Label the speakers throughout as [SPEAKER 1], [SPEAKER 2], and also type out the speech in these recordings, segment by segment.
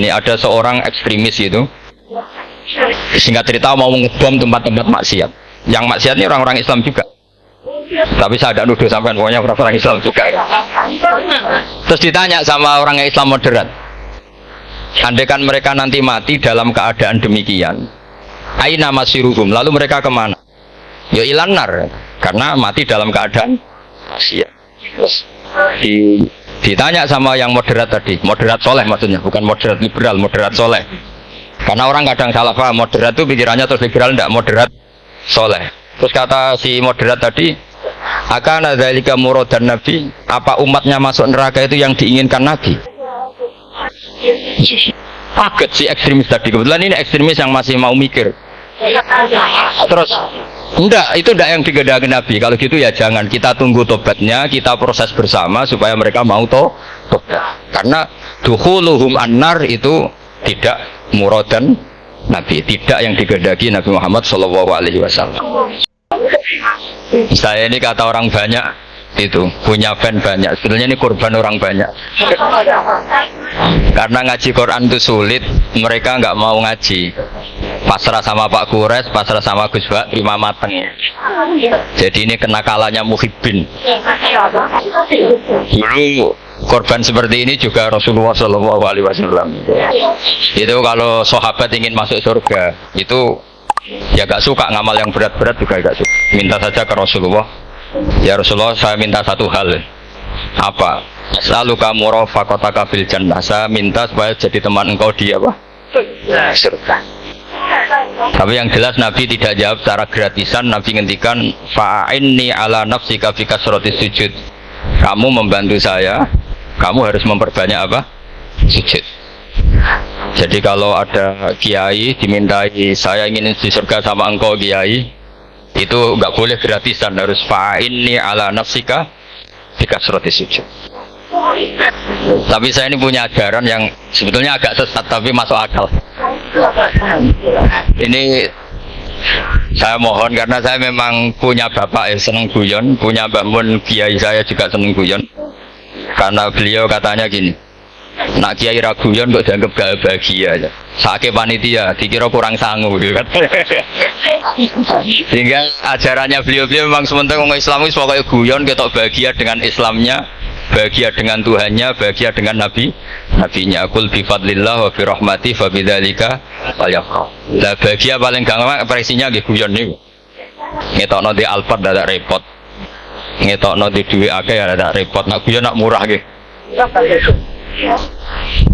[SPEAKER 1] Ini ada seorang ekstremis gitu. Singkat cerita mau ngebom tempat-tempat maksiat. Yang maksiat ini orang-orang Islam juga. Tapi saya tidak nuduh sampai pokoknya orang-orang Islam juga. Terus ditanya sama orang Islam moderat. Andaikan mereka nanti mati dalam keadaan demikian, aina masiruhum, lalu mereka kemana? Ya ilanar, karena mati dalam keadaan maksiat. Ditanya sama yang moderat tadi, moderat soleh maksudnya, bukan moderat liberal, moderat soleh. Karena orang kadang salah paham, moderat itu pikirannya terus liberal, tidak moderat soleh. Terus kata si moderat tadi, akan ada lika muradan Nabi, apa umatnya masuk neraka itu yang diinginkan Nabi? Kaget si ekstremis tadi, kebetulan ini ekstremis yang masih mau mikir. Terus enggak, itu enggak yang digedaki Nabi. Kalau gitu ya jangan, kita tunggu tobatnya, kita proses bersama supaya mereka mau tobat. Karena dukhuluhum annar itu tidak muradan Nabi, tidak yang digedaki Nabi Muhammad SAW. Saya ini kata orang banyak itu punya fan banyak, sebenarnya ini korban orang banyak. Karena ngaji Quran itu sulit, mereka nggak mau ngaji. Pasrah sama Pak Kures, pasrah sama Gus Bak, terima mateng. Jadi ini kenakalannya muhibbin. Dulu korban seperti ini juga Rasulullah SAW. Itu kalau sahabat ingin masuk surga, itu ya gak suka ngamal yang berat-berat juga gak suka. Minta saja ke Rasulullah, ya Rasulullah saya minta satu hal. Apa? As'aluka murafaqataka fil jannah. Saya minta supaya jadi teman engkau di apa? Surga. Tapi yang jelas Nabi tidak jawab secara gratisan. Nabi ngendikan fa'inni ala nafsika fi kasratis sujud. Kamu membantu saya, kamu harus memperbanyak apa? Sujud. Jadi kalau ada kiai dimintai saya ingin di surga sama engkau kiai, itu nggak boleh gratisan, harus fa'inni ala nafsika fi kasratis sujud. Tapi saya ini punya ajaran yang sebetulnya agak sesat tapi masuk akal. Ini saya mohon karena saya memang punya bapak yang seneng guyon, punya Mbak Mun kiai saya juga seneng guyon. Karena beliau katanya gini, nak kiai raguyon kok dianggap gak bahagia aja. Sakit panitia dikira kurang sangu gitu kan. Sehingga ajarannya beliau memang sementara orang Islam itu pokoknya guyon ketok bahagia dengan Islamnya, bahagia dengan Tuhannya, bahagia dengan nabinya. Qul bi fadlillah wa bi rahmati fa bidzalika falyafrah. Lah bahagia paling gampang ekspresinya nggih guyon niku. Ngetokno di Alphard dadak repot. Ngetokno di duwe akeh ya dadak repot. Nak guyon nak murah nggih.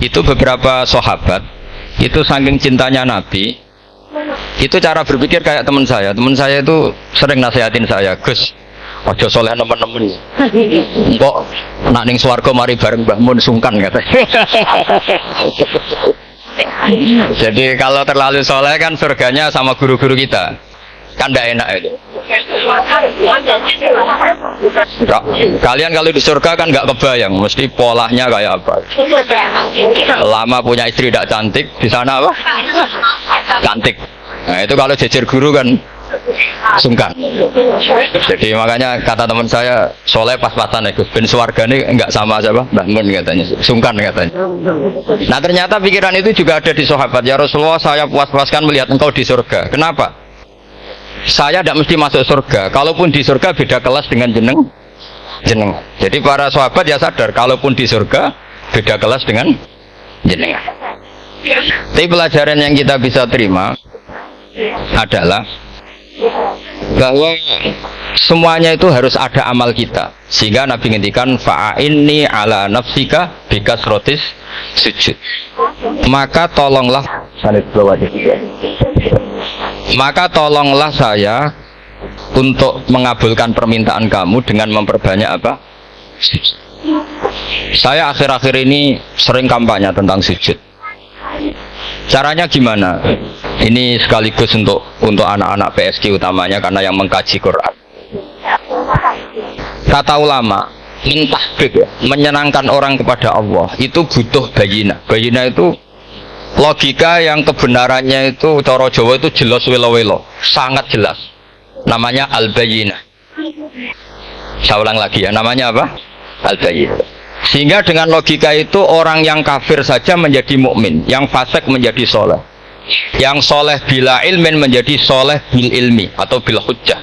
[SPEAKER 1] Itu beberapa sahabat itu saking cintanya Nabi, itu cara berpikir kayak teman saya itu sering nasihatin saya, Gus ojo soleh nemen-nemen kok nak ning swarga mari bareng Mbah Mun sungkan kata. Jadi kalau terlalu soleh kan surganya sama guru-guru kita kan tidak enak itu. Kalian kalau di surga kan nggak kebayang mesti polanya kayak apa. Lama punya istri tidak cantik, di sana apa? Cantik. Nah itu kalau jejer guru kan sungkan. Jadi makanya kata teman saya, soleh pas-pasan ya Gus, ben swarga ini enggak sama siapa? Mbah Mun katanya, sungkan katanya. Nah ternyata pikiran itu juga ada di sahabat. Ya Rasulullah, saya puas-puaskan melihat engkau di surga. Kenapa? Saya tidak mesti masuk surga. Kalaupun di surga beda kelas dengan jeneng. Jadi para sahabat ya sadar, kalaupun di surga beda kelas dengan jeneng. Tapi pelajaran yang kita bisa terima adalah bahwa semuanya itu harus ada amal kita. Sehingga Nabi ngendikan fa'inni ala nafsika bikasrotis sujud. Maka tolonglah saya untuk mengabulkan permintaan kamu dengan memperbanyak apa? Sujud. Saya akhir-akhir ini sering kampanye tentang sujud. Caranya gimana? Ini sekaligus untuk anak-anak PSG utamanya karena yang mengkaji Quran. Kata ulama, menyenangkan orang kepada Allah itu butuh bayina. Bayina itu logika yang kebenarannya itu cara Jawa itu jelas welo-welo, sangat jelas. Namanya al-bayina. Saya ulang lagi ya, namanya apa? Al-bayina. Sehingga dengan logika itu orang yang kafir saja menjadi mukmin, yang fasik menjadi soleh, yang soleh bila ilmin menjadi soleh bil ilmi atau bil hujjah.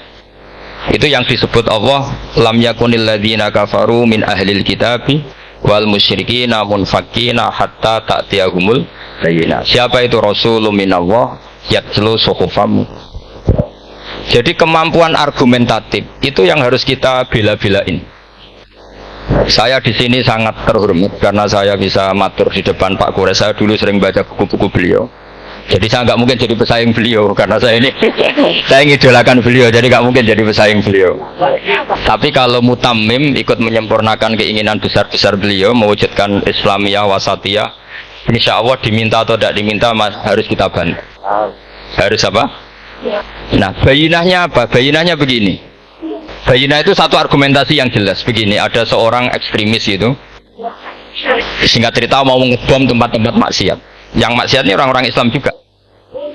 [SPEAKER 1] Itu yang disebut Allah, lam yakunil ladzina kafaru min ahlil kitabi wal musyrikina munfakina hatta ta'tiyahumul bayyinah. Siapa itu rasulun minallah yatlu suhufam. Jadi kemampuan argumentatif itu yang harus kita bela-belain. Saya di sini sangat terhormat karena saya bisa matur di depan Pak Kures. Saya dulu sering baca buku-buku beliau. Jadi saya nggak mungkin jadi pesaing beliau karena saya ini saya ngidolakan beliau, jadi nggak mungkin jadi pesaing beliau. Tapi kalau mutammim ikut menyempurnakan keinginan besar-besar beliau mewujudkan Islamiyah wasatiyah, insya Allah diminta atau tidak diminta harus kita bantu. Harus apa? Nah, bayinahnya apa? Bayinahnya begini. Bayinah itu satu argumentasi yang jelas begini. Ada seorang ekstremis itu, singkat cerita mau ngebom tempat-tempat maksiat. Yang maksiat ini orang-orang Islam juga.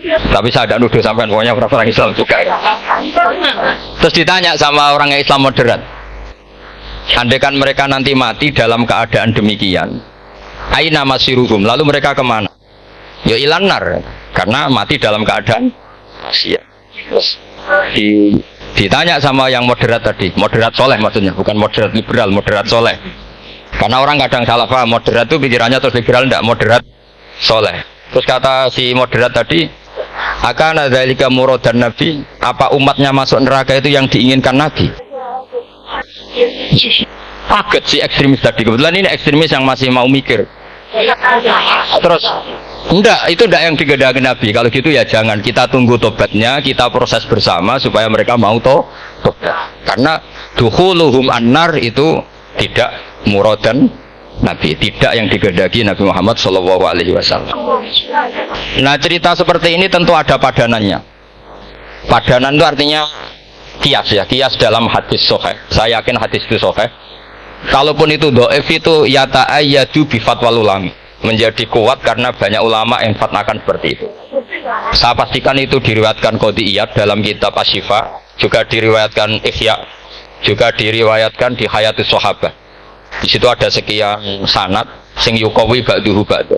[SPEAKER 1] Tapi saya tidak nuduh sampai pokoknya orang-orang Islam juga. Terus ditanya sama orang Islam moderat, andaikan mereka nanti mati dalam keadaan demikian, aina masiruhum, lalu mereka kemana? Ya ilanar, karena mati dalam keadaan maksiat. Ditanya sama yang moderat tadi, moderat soleh maksudnya, bukan moderat liberal, moderat soleh. Karena orang kadang salah paham, moderat itu pikirannya terus liberal, tidak, moderat soleh. Terus kata si moderat tadi, akan ada lika muradan Nabi, apa umatnya masuk neraka itu yang diinginkan Nabi? Kaget si ekstremis tadi. Kebetulan ini ekstremis yang masih mau mikir. Terus enggak, itu enggak yang digedaki Nabi. Kalau gitu ya jangan, kita tunggu tobatnya, kita proses bersama supaya mereka mau tobat. Karena dukhuluhum annar itu tidak muradan Nabi, tidak yang digedaki Nabi Muhammad SAW. Nah, cerita seperti ini tentu ada padanannya. Padanan itu artinya kias ya, kias dalam hadis sahih. Saya yakin hadis itu sahih. Kalaupun itu dhaif itu yata'ayyadu bi fatwal ulama, menjadi kuat karena banyak ulama yang fatwakan seperti itu. Saya pastikan itu diriwayatkan Qadiyat dalam kitab Asy-Syifa, juga diriwayatkan Ihya, juga diriwayatkan di Hayatus Sahabah. Di situ ada sekian sanad sing yuqawi ba'duhu ba'du.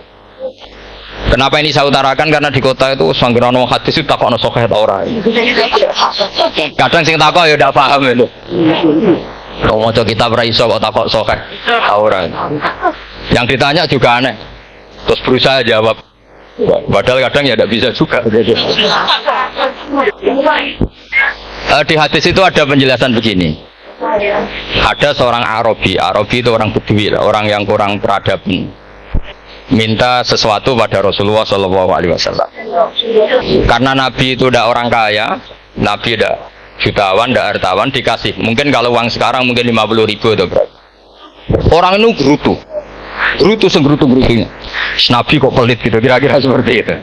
[SPEAKER 1] Kenapa ini saya utarakan? Karena di kota itu sanggerono hadis itu takokno sahih ta ora. Kadang sing takok ya ndak paham itu. Kalau mau kita beraiso kok takok sahih ta ora. Yang ditanya juga aneh. Terus berusaha jawab. Padahal kadang ya tidak bisa juga. Di hadis itu ada penjelasan begini. Ada seorang Arabi itu orang Bedui, orang yang kurang peradaban, minta sesuatu pada Rasulullah SAW. Karena Nabi itu tidak orang kaya, Nabi tidak jutawan, tidak hartawan, dikasih. Mungkin kalau uang sekarang mungkin 50.000 atau berapa. Orang itu gerutu segrutu-gerutunya. Nabi kok pelit gitu, kira-kira seperti itu.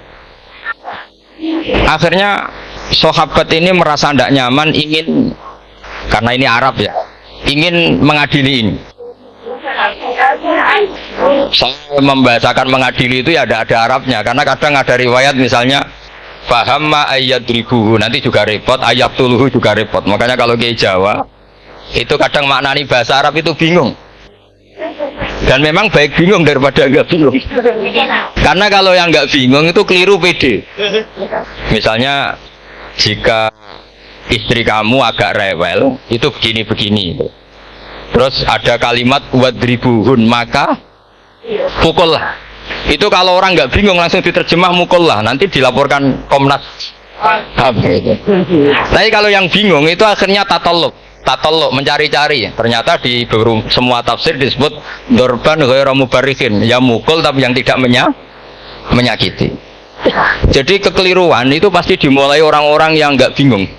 [SPEAKER 1] Akhirnya sahabat ini merasa tidak nyaman, ingin, karena ini Arab ya, ingin mengadili ini. Saya membahasakan mengadili itu ya ada Arabnya, karena kadang ada riwayat misalnya fahamma ayyadribuhu, nanti juga repot, ayat tuluhu juga repot. Makanya kalau ke Jawa itu kadang maknani bahasa Arab itu bingung. Dan memang baik bingung daripada enggak bingung. Karena kalau yang enggak bingung itu keliru pede. Misalnya jika istri kamu agak rewel, itu begini-begini. Terus ada kalimat wadribuhun, maka pukullah. Itu kalau orang nggak bingung langsung diterjemah mukullah, nanti dilaporkan Komnas HAM. Tapi kalau yang bingung itu akhirnya tatalluk, mencari-cari. Ternyata di semua tafsir disebut dorban ghairu mubarrihin, ya mukul tapi yang tidak menyakiti. Jadi kekeliruan itu pasti dimulai orang-orang yang nggak bingung.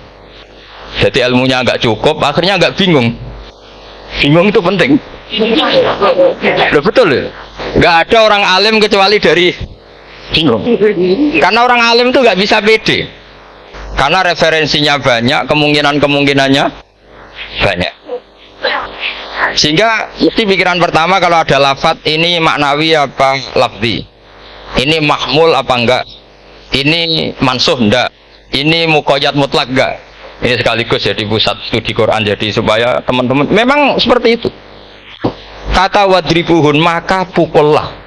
[SPEAKER 1] Jadi ilmunya nggak cukup, akhirnya nggak bingung. Bingung itu penting. Loh, betul ya? Nggak ada orang alim kecuali dari bingung. Karena orang alim itu nggak bisa pede. Karena referensinya banyak, kemungkinannya banyak. Sehingga mesti pikiran pertama kalau ada lafadz ini maknawi apa lafzi, ini mahmul apa enggak, ini mansuh enggak, ini muqayyad mutlak enggak. Ini sekaligus jadi pusat studi Quran, jadi supaya teman-teman memang seperti itu. kata wadribuhun maka pukullah.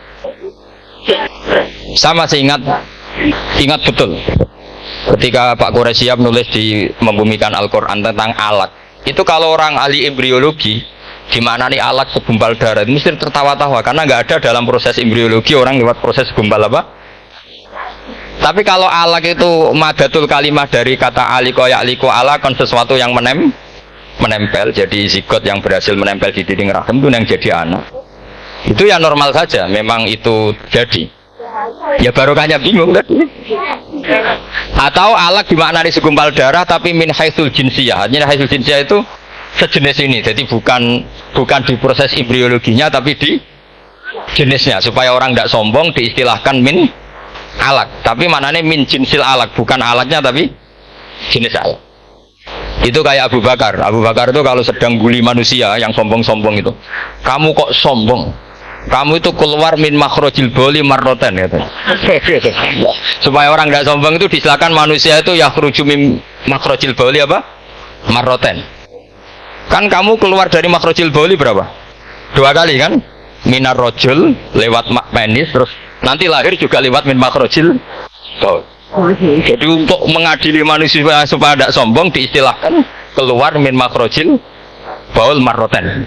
[SPEAKER 1] Sama saya ingat betul ketika Pak Quraisyab nulis di Membumikan Al-Quran tentang alat. Itu kalau orang ahli embriologi di mana nih alat segumpal darah itu mesti tertawa-tawa karena nggak ada dalam proses embriologi orang lewat proses segumpal apa. Tapi kalau alat itu madatul kalimah dari kata aliko ya'liko alakon sesuatu yang menempel jadi zigot yang berhasil menempel di dinding rahim itu yang jadi anak. Itu ya normal saja, memang itu jadi. Ya barokahnya bingung kan? Atau alat dimaknai segumpal darah tapi min haitsul jinsiyah. Artinya haitsul jinsiyah itu sejenis ini. Jadi bukan di proses embriologinya tapi di jenisnya supaya orang tidak sombong diistilahkan min alat. Tapi maknanya min jinsil alat, bukan alatnya tapi jenis alat. Itu kayak Abu Bakar. Abu Bakar itu kalau sedang bully manusia yang sombong-sombong itu, kamu kok sombong? Kamu itu keluar min makhrajil bauli marroten gitu. Supaya orang tidak sombong itu disilakan manusia itu yakhruju min makhrajil bauli apa? Marroten. Kan kamu keluar dari makhrajil bauli berapa? 2 kali kan? Minar rojul lewat penis terus nanti lahir juga lewat min makhrajil bauli. Jadi untuk mengadili manusia supaya tidak sombong diistilahkan keluar min makhrajil baul marroten.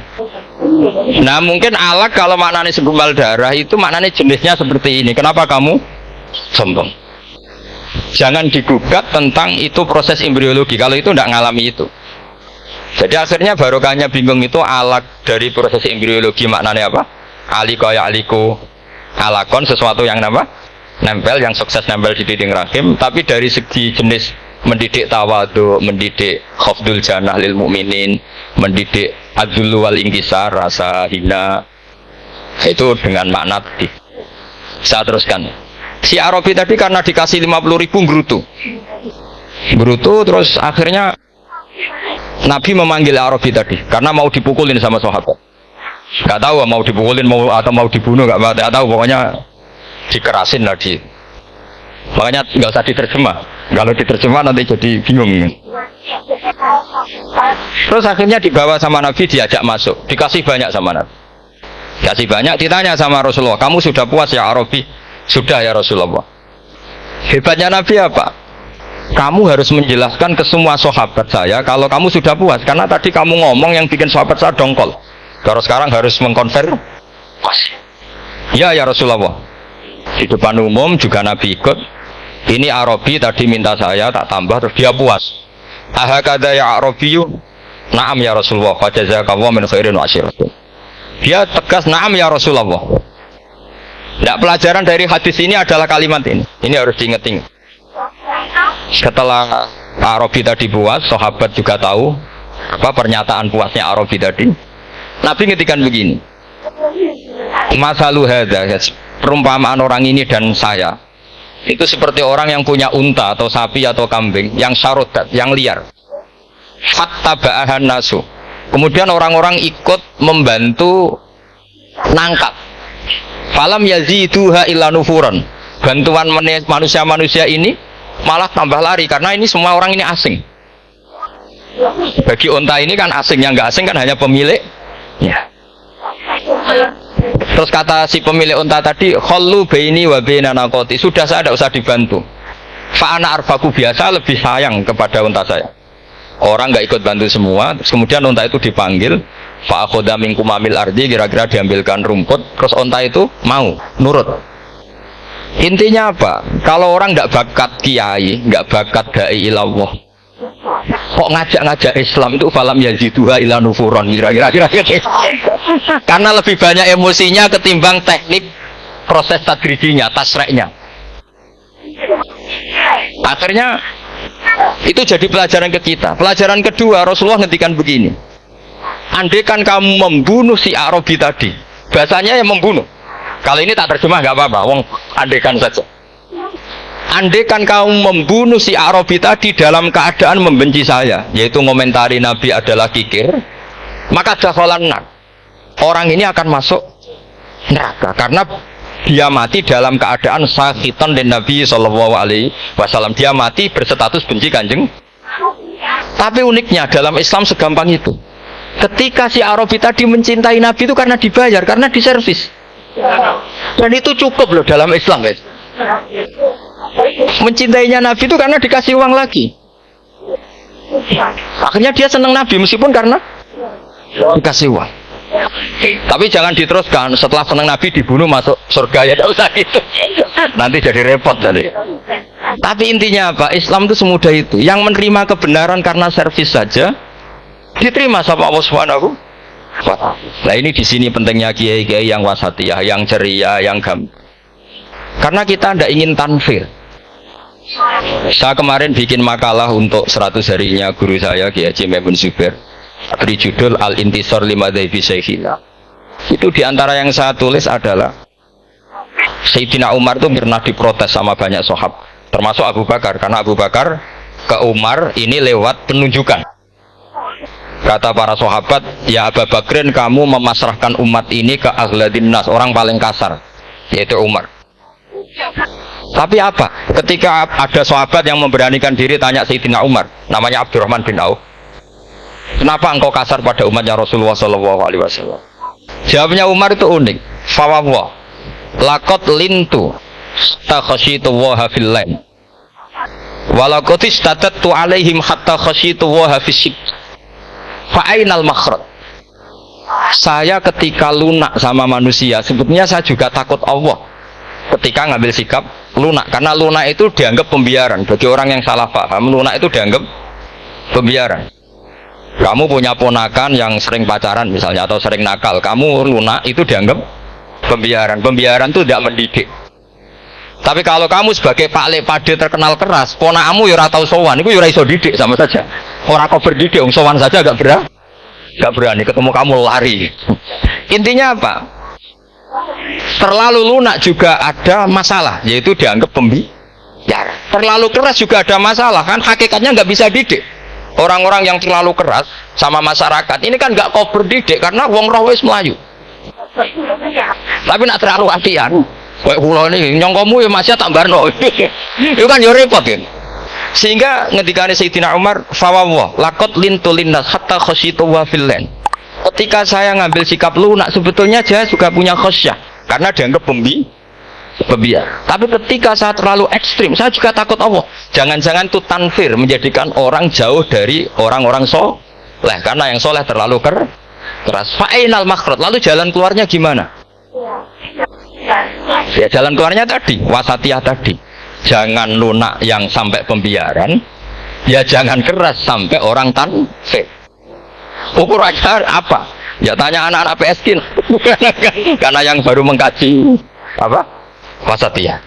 [SPEAKER 1] Nah mungkin alat kalau maknanya segumpal darah itu maknanya jenisnya seperti ini. Kenapa kamu sombong? Jangan digugat tentang itu proses embriologi kalau itu tidak ngalami itu. Jadi akhirnya barokahnya bingung itu alat dari proses embriologi maknanya apa? Aliko ya aliko alakon sesuatu yang apa? Nempel yang sukses nempel di dinding rahim. Tapi dari segi jenis mendidik tawadu, mendidik khafdul janah lil mu'minin, mendidik adzul wal ingkisar, rasa hina, itu dengan makna tadi. Saya teruskan. Si Arabi tadi karena dikasih 50.000 Gerutu terus akhirnya Nabi memanggil Arabi tadi karena mau dipukulin sama sahabat. Gak tahu mau dipukulin atau mau dibunuh, gak tahu, pokoknya dikerasin lagi. Makanya nggak usah diterjemah. Kalau diterjemah nanti jadi bingung. Terus akhirnya dibawa sama Nabi, diajak masuk, dikasih banyak sama Nabi. Dikasih banyak, ditanya sama Rasulullah, kamu sudah puas ya Arabi? Sudah ya Rasulullah. Hebatnya Nabi apa? Kamu harus menjelaskan ke semua sahabat saya kalau kamu sudah puas. Karena tadi kamu ngomong yang bikin sahabat saya dongkol. Kalau sekarang harus mengkonfirmasi. Ya Rasulullah. Di depan umum juga Nabi ikut. Ini Arabi tadi minta saya tak tambah terus dia puas. Ahakada ya Arabiyu? Naam ya Rasulullah. Fajazakallahu min khairin wa asyiratin. Dia tegas naam ya Rasulullah. Nah, pelajaran dari hadis ini adalah kalimat ini. Ini harus diingat-ingat. Setelah Arabi tadi puas, sahabat juga tahu apa pernyataan puasnya Arabi tadi. Nabi ngetikan begini. Masalu hadza, perumpamaan orang ini dan saya itu seperti orang yang punya unta atau sapi atau kambing yang syarodat, yang liar. Fattaba'ahan nasu. Kemudian orang-orang ikut membantu nangkap. Falam yaziduha illa nufuran. Bantuan manusia-manusia ini malah tambah lari karena ini semua orang ini asing. Bagi unta ini kan asing, yang nggak asing kan hanya pemilik. Ya. Terus kata si pemilik unta tadi, khallu baini wa baina naqati. Sudah saya tidak usah dibantu. Fa ana arfaku, biasa lebih sayang kepada unta saya. Orang nggak ikut bantu semua. Terus kemudian unta itu dipanggil. Fa akhadha min kumamil ardi, kira-kira diambilkan rumput. Terus unta itu mau nurut. Intinya apa? Kalau orang nggak bakat kiai, nggak bakat dai ilallah, kok ngajak-ngajak Islam itu falam yaziduha ila nufuron, kira-kira. Karena lebih banyak emosinya ketimbang teknik proses tadrijinya, tasreknya. Akhirnya itu jadi pelajaran ke kita. Pelajaran kedua, Rasulullah ngendikan begini. Andaikan kamu membunuh si Arabi tadi, bahasanya yang membunuh. Kalau ini tak terjemah nggak apa-apa, wong andaikan saja. Andaikan kamu membunuh si Arabi tadi dalam keadaan membenci saya, yaitu ngomentari Nabi adalah kikir, maka dakhalan nar. Orang ini akan masuk neraka karena dia mati dalam keadaan sakhitan dan Nabi Shallallahu Alaihi Wasallam. Dia mati berstatus benci Kanjeng. Tapi uniknya dalam Islam segampang itu. Ketika si Arabi tadi mencintai Nabi itu karena dibayar, karena diservis. Dan itu cukup loh dalam Islam, guys. Mencintainya Nabi itu karena dikasih uang lagi. Akhirnya dia senang Nabi meskipun karena dikasih uang. Tapi jangan diteruskan setelah senang Nabi dibunuh masuk surga, ya tidak usah gitu. Nanti jadi repot tadi. Tapi intinya apa? Islam itu semudah itu. Yang menerima kebenaran karena servis saja diterima sama Allah Subhanahu wa ta'ala. Nah ini di sini pentingnya kiai-kiai yang wasatiyah, yang ceria, yang gam. Karena kita tidak ingin tanfir. Saya kemarin bikin makalah untuk 100 harinya guru saya Kiai Haji Maimun Zubair, beri judul Al-Intisar Limadhaibi Syekhina. Itu diantara yang saya tulis adalah Sayyidina Umar itu pernah diprotes sama banyak sahabat, termasuk Abu Bakar, karena Abu Bakar ke Umar ini lewat penunjukan. Kata para sahabat, ya Abu Bakrin, kamu memasrahkan umat ini ke aghladin nas, orang paling kasar, yaitu Umar. Tapi apa? Ketika ada sahabat yang memberanikan diri tanya Sayyidina Umar, namanya Abdurrahman bin Auf, kenapa engkau kasar pada umatnya Rasulullah SAW? Jawabnya Umar itu unik. Fawwah, lakot lintu, takhashitu waha fil lain, walakotis tatattu alaihim hatta khashitu waha fisik. Fa'ainal makhraj. Saya ketika lunak sama manusia, sebetulnya saya juga takut Allah. Ketika ngambil sikap lunak, karena lunak itu dianggap pembiaran. Bagi orang yang salah paham, lunak itu dianggap pembiaran. Kamu punya ponakan yang sering pacaran misalnya, atau sering nakal, kamu lunak, itu dianggap pembiaran. Pembiaran itu tidak mendidik. Tapi kalau kamu sebagai Pak Le Pade terkenal keras, ponakmu ya ora tau sowan, itu ya ora iso didik, sama saja. Orang kau berdidik, sowan saja gak berani, ketemu kamu lari. Intinya apa? Terlalu lunak juga ada masalah, yaitu dianggap pembiaran. Terlalu keras juga ada masalah, kan hakikatnya nggak bisa didik. Orang-orang yang terlalu keras sama masyarakat ini kan nggak kau berdidik, karena wong roh wis melayu. Tapi nak terlalu hatian, kayak pulau ini nyongkomu ya masih tak barno. Itu kan ya repot kan. Sehingga ngendikane Sayyidina Umar, fawwah lakot lintulinnas hatta khasyitu wa fillan. Ketika saya ngambil sikap lunak, sebetulnya saya juga punya khosyah, karena dianggap pembiar. Tapi ketika saya terlalu ekstrim, saya juga takut Allah. Jangan-jangan itu tanfir, menjadikan orang jauh dari orang-orang soleh, karena yang soleh terlalu keras. Fa'inal makhraj, lalu jalan keluarnya gimana? Ya jalan keluarnya tadi, wasatiyah tadi. Jangan lunak yang sampai pembiaran, ya jangan keras sampai orang tanfir. Ukurannya apa? Ya tanya anak-anak PSK. Karena yang baru mengkaji apa? Wasatiyah.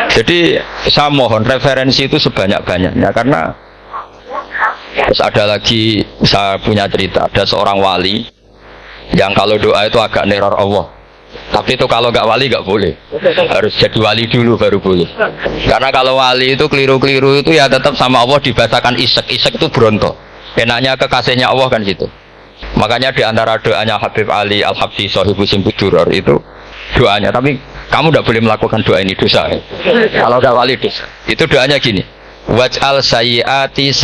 [SPEAKER 1] Jadi saya mohon referensi itu sebanyak-banyaknya, karena terus ada lagi, saya punya cerita, ada seorang wali yang kalau doa itu agak neror Allah. Tapi itu kalau nggak wali nggak boleh, harus jadi wali dulu baru boleh. Karena kalau wali itu keliru-keliru itu ya tetap sama Allah dibacakan isek itu berontok. Enaknya kekasihnya Allah kan gitu. Makanya di antara doanya Habib Ali Al-Habsyi Shahibu Simbudurar itu doanya, tapi kamu tidak boleh melakukan doa ini, dosa. Kalau nggak wali dosa. Itu doanya gini. Waj'al sayyiati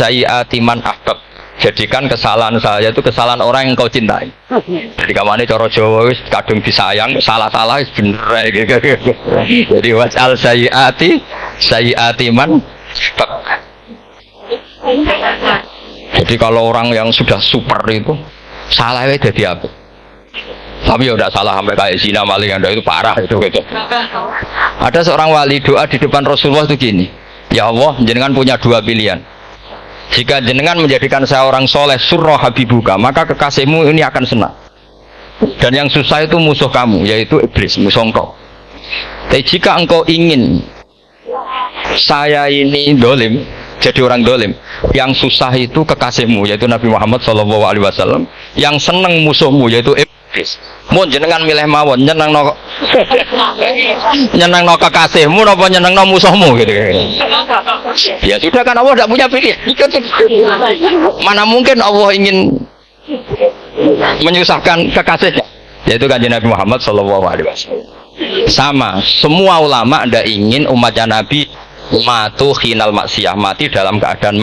[SPEAKER 1] man ahbab. Jadikan kesalahan saya itu kesalahan orang yang kau cintai. Jadi kamane cara Jawa wis kadung disayang, salah-salah wis bener. Jadi waj'al sayyiati man ahbab. Jadi kalau orang yang sudah super itu salahnya jadi apa? Tapi ya udah salah sampai kayak zina, maling, anda itu parah itu gitu. Ada seorang wali doa di depan Rasulullah itu gini, ya Allah, jenengan punya dua pilihan. Jika jenengan menjadikan saya orang soleh, surah habibuka, maka kekasihmu ini akan senang. Dan yang susah itu musuh kamu, yaitu iblis, musuh engkau. Tapi jika engkau ingin saya ini dolim, jadi orang dolim, yang susah itu kekasihmu, yaitu Nabi Muhammad SAW. Yang senang musuhmu, yaitu iblis. Mau jenengan milih mawon, nyenang no kekasihmu, nopo nyenang no musuhmu gitu. Ya sudah kan, Allah tidak punya pilihan. Mana mungkin Allah ingin menyusahkan kekasihnya, yaitu kanjeng Nabi Muhammad SAW. Sama, semua ulama tidak ingin umatnya Nabi matu khinal maksiyah, mati dalam keadaan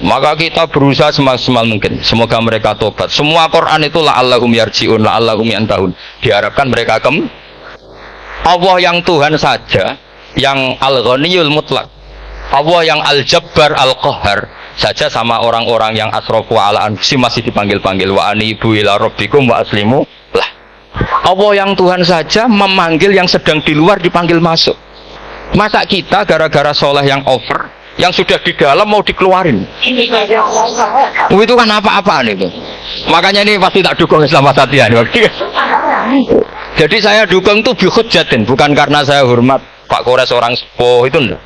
[SPEAKER 1] Maka kita berusaha semaksimal mungkin. Semoga mereka tobat. Semua Quran itu la'allahum yarji'un, la'allahum yantahun. Diharapkan mereka Allah yang Tuhan saja, yang Al-Ghaniyul Mutlaq, Allah yang Al-Jabbar Al-Qahhar saja sama orang-orang yang asrafu ala anfusihim masih dipanggil-panggil wa anibu ila rabbikum wa aslimu lah. Allah yang Tuhan saja memanggil yang sedang di luar dipanggil masuk. Masa kita gara-gara soleh yang over, yang sudah di dalam mau dikeluarin? Itu kan apa-apaan itu. Makanya ini pasti tak dukung Islam Wasatiyah. Jadi saya dukung itu bihujjatin, bukan karena saya hormat Pak Kores orang sepuh itu enggak.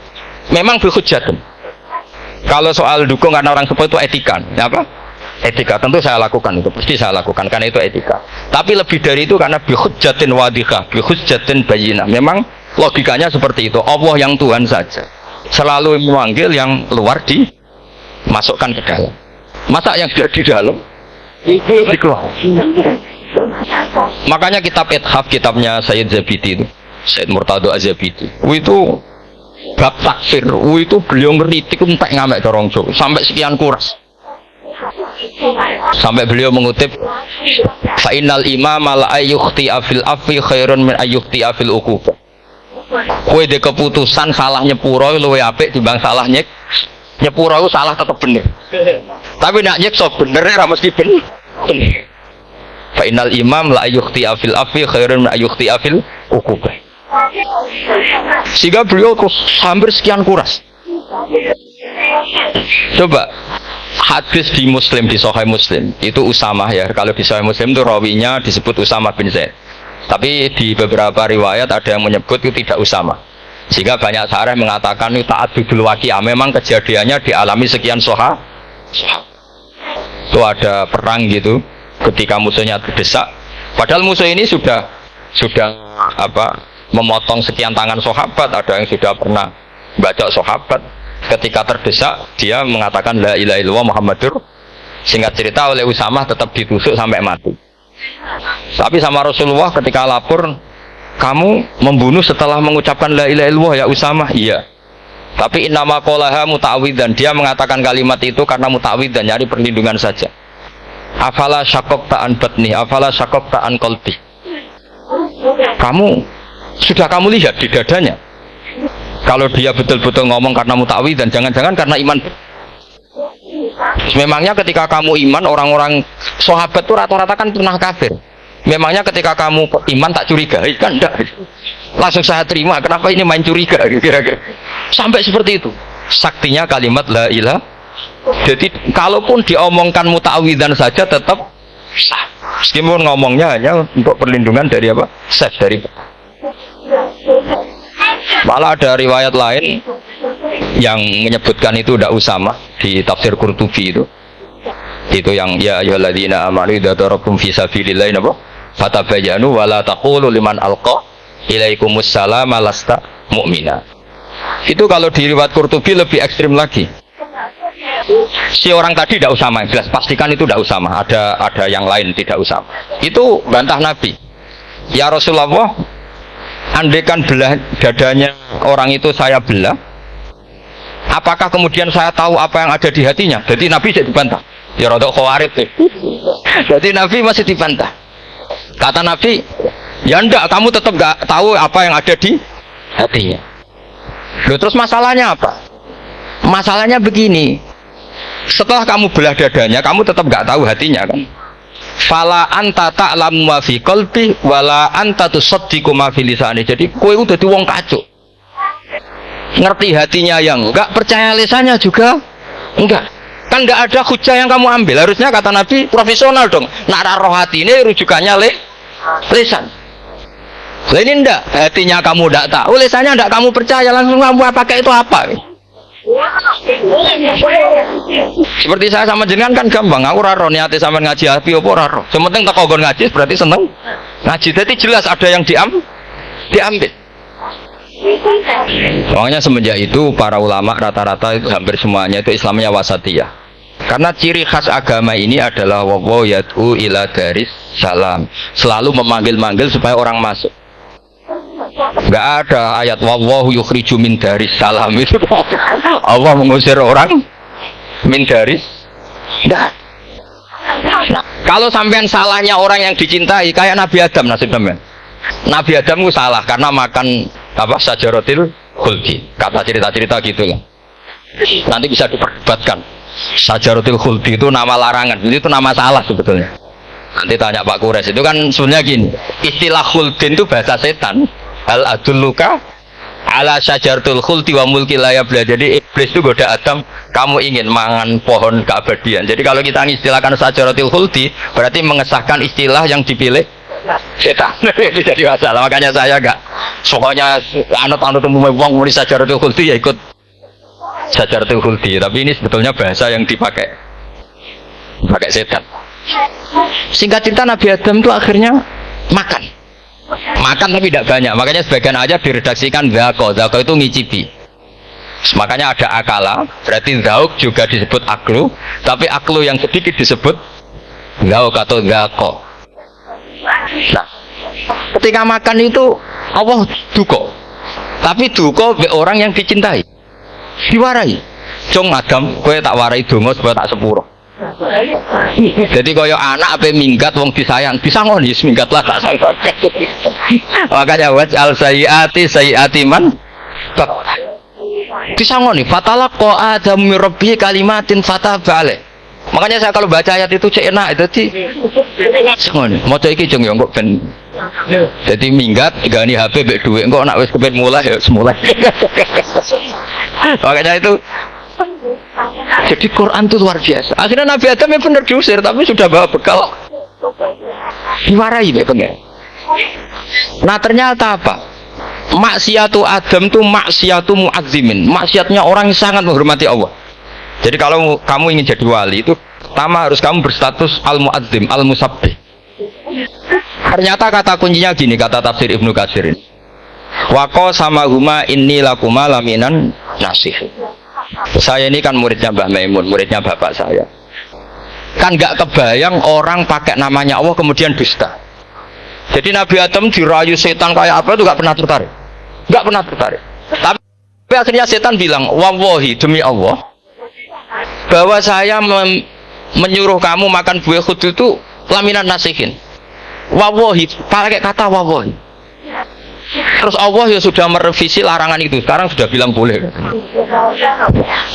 [SPEAKER 1] Memang bihujjatin. Kalau soal dukung karena orang sepuh itu etika, apa? Etika tentu saya lakukan itu, pasti saya lakukan karena itu etika. Tapi lebih dari itu karena bihujjatin wadihah, bihujjatin bayyinah. Memang logikanya seperti itu. Allah yang Tuhan saja selalu memanggil yang luar dimasukkan ke dalam. Masa yang sudah di dalam dikeluar. Makanya kitab Ithaf, kitabnya Sayyid Zabidi itu, Sayyid Murtado Az-Zabidi, itu bab takfir, itu beliau ngeritik entek ngamek dorong Jawa sampai sekian kuras. Sampai beliau mengutip fa innal imama la ayyukhti afil afi khairun min ayyukhti afil uqubah. Kowe de keputusan salah nyepuro luwih apik timbang salah nyepuro itu salah tetep bener. Tapi nak nyekso bener ora mesti bener. Fa innal imam la ayyukhti afil afi khairun min ayyukhti afil uqubah. Sehingga beliau terus hampir sekian kuras. Coba hadis di Muslim, di Sahih Muslim itu Usamah ya. Kalau di Sahih Muslim itu rawinya disebut Usamah bin Zaid. Tapi di beberapa riwayat ada yang menyebut itu tidak Usamah. Sehingga banyak syarah mengatakan itu ta'addudul waqi'ah. Memang kejadiannya dialami sekian sahabat. Itu ada perang gitu, ketika musuhnya terdesak. Padahal musuh ini sudah memotong sekian tangan sahabat, ada yang sudah pernah baca sahabat. Ketika terdesak, dia mengatakan la ilaha illallah Muhammadur. Singkat cerita oleh Usamah tetap ditusuk sampai mati. Tapi sama Rasulullah ketika lapor, kamu membunuh setelah mengucapkan la ilaha illallah ya Usamah? Iya. Tapi innama qolaha muta'awwidzan, dia mengatakan kalimat itu karena muta'awwidzan, nyari perlindungan saja. Afala syaqaqta an batni, afala syaqaqta an qalbi. Sudah kamu lihat di dadanya. Kalau dia betul-betul ngomong karena muta'awwidzan, jangan-jangan karena iman. Memangnya ketika kamu iman, orang-orang sahabat itu rata-rata kan pernah kafir. Memangnya ketika kamu iman tak curiga, kan enggak. Langsung saya terima, kenapa ini main curiga kira-kira. Sampai seperti itu. Saktinya kalimat la ilaha. Jadi kalaupun diomongkan muta'awwidzan saja tetap sah. Meskipun ngomongnya hanya untuk perlindungan dari apa? Safe dari. Malah ada riwayat lain yang menyebutkan itu tidak Usamah di tafsir Qurtubi itu yang ya ayyuhalladzina amanu idza darabtum fi sabilillahi fatabayyanu wa la taqulu liman alqa ilaikumus salama lasta mu'mina. Itu kalau di riwayat Qurtubi lebih ekstrim lagi. Si orang tadi tidak Usamah, jelas pastikan itu tidak Usamah, ada yang lain tidak Usamah. Itu bantah Nabi. Ya Rasulullah, andaikan belah dadanya orang itu saya belah, apakah kemudian saya tahu apa yang ada di hatinya? Jadi Nabi jadi dibantah. Ya rodok khawarid deh. Jadi Nabi masih dibantah. Kata Nabi, ya enggak, kamu tetap enggak tahu apa yang ada di hatinya. Loh, terus masalahnya apa? Masalahnya begini. Setelah kamu belah dadanya, kamu tetap enggak tahu hatinya kan? Fala anta ta'lamu ma fi qalbi wala anta tusaddiqu ma fi lisani. Jadi kowe udah dadi wong kacuk. Ngerti hatinya yang enggak, percaya lisannya juga enggak. Kan enggak ada hujah yang kamu ambil. Harusnya kata Nabi profesional dong. Nak roh hati ini rujukannya lisan. Lah ini enggak, hatinya kamu enggak tahu, lisannya enggak kamu percaya, langsung kamu pakai itu apa? Seperti saya sama jenengan kan gampang, aku raro niate sampean ngaji api apa raro. Sementing tak kongkon ngaji berarti seneng ngaji. Jadi jelas ada yang diambil. Soalnya semenjak itu para ulama rata-rata itu hampir semuanya itu Islamnya wasatiyah. Karena ciri khas agama ini adalah wa yad'u ila daris salam. Selalu memanggil-manggil supaya orang masuk. Enggak ada ayat wallahu yukhriju min daris salam itu. Allah mengusir orang min daris. Nah, kalau sampean salahnya orang yang dicintai kayak Nabi Adam nasib sampean. Nabi Adam itu salah karena makan apa sajaratil khuldi. Kata cerita-cerita gitu lah. Nanti bisa diperdebatkan. Sajaratil khuldi itu nama larangan, itu nama salah sebetulnya. Nanti tanya Pak Kures, itu kan sebenarnya gini. Istilah khuldin itu bahasa setan. Hal adulluka ala sajaratul khuldi wa mulki la yabla. Jadi iblis itu goda Adam, kamu ingin mangan pohon keabadian. Jadi kalau kita mengistilahkan sajaratul khuldi, berarti mengesahkan istilah yang dipilih setan. Itu jadi masalah. Makanya saya enggak pokoknya anut-anut umum wong muni sajaratul khuldi ya ikut sajaratul khuldi. Tapi ini sebetulnya bahasa yang pakai setan. Singkat cerita Nabi Adam itu akhirnya makan tapi tidak banyak, makanya sebagian aja diredaksikan zako itu ngicipi. Makanya ada akala, berarti zauk juga disebut aklu, tapi aklu yang sedikit disebut zauk atau zako. Nah, ketika makan itu Allah duko, tapi duko be orang yang dicintai, diwarai. Cung Adam, kowe tak warai donga supaya tak sepuro. Jadi kaya anak ape minggat wong disayang, disangoni minggat lah tak sayang. Makanya waj'al sayyiati man disangoni fatalaqa Adam min rabbi kalimatin fataba alaih. Makanya saya kalau baca ayat itu cek enak jadi disangoni. Maca iki jeng yo kok ben jadi minggat gani HP mbek dhuwit engko nek wis kepen mulai ya semulai. Makanya itu jadi Quran itu luar biasa. Akhirnya Nabi Adam yang benar diusir, tapi sudah bawa bekal. Diwarai ya pengen. Nah ternyata apa? Maksiatu Adam itu maksiatu muazzimin. Maksiatnya orang yang sangat menghormati Allah. Jadi kalau kamu ingin jadi wali itu pertama harus kamu berstatus al-muazzim, al-musabbih. Ternyata kata kuncinya gini, kata tafsir Ibnu Katsir. Waqo sama huma inni lakuma laminan nasih. Saya ini kan muridnya Mbah Maimun, muridnya bapak saya. Kan nggak kebayang orang pakai namanya Allah kemudian dusta. Jadi Nabi Adam dirayu setan kayak apa itu nggak pernah tertarik, nggak pernah tertarik. Tapi akhirnya setan bilang, wallahi demi Allah, bahwa saya menyuruh kamu makan buah khut itu laminan nasihin. Wallahi, pakai kata wallahi. Terus Allah ya sudah merevisi larangan itu, sekarang sudah bilang boleh.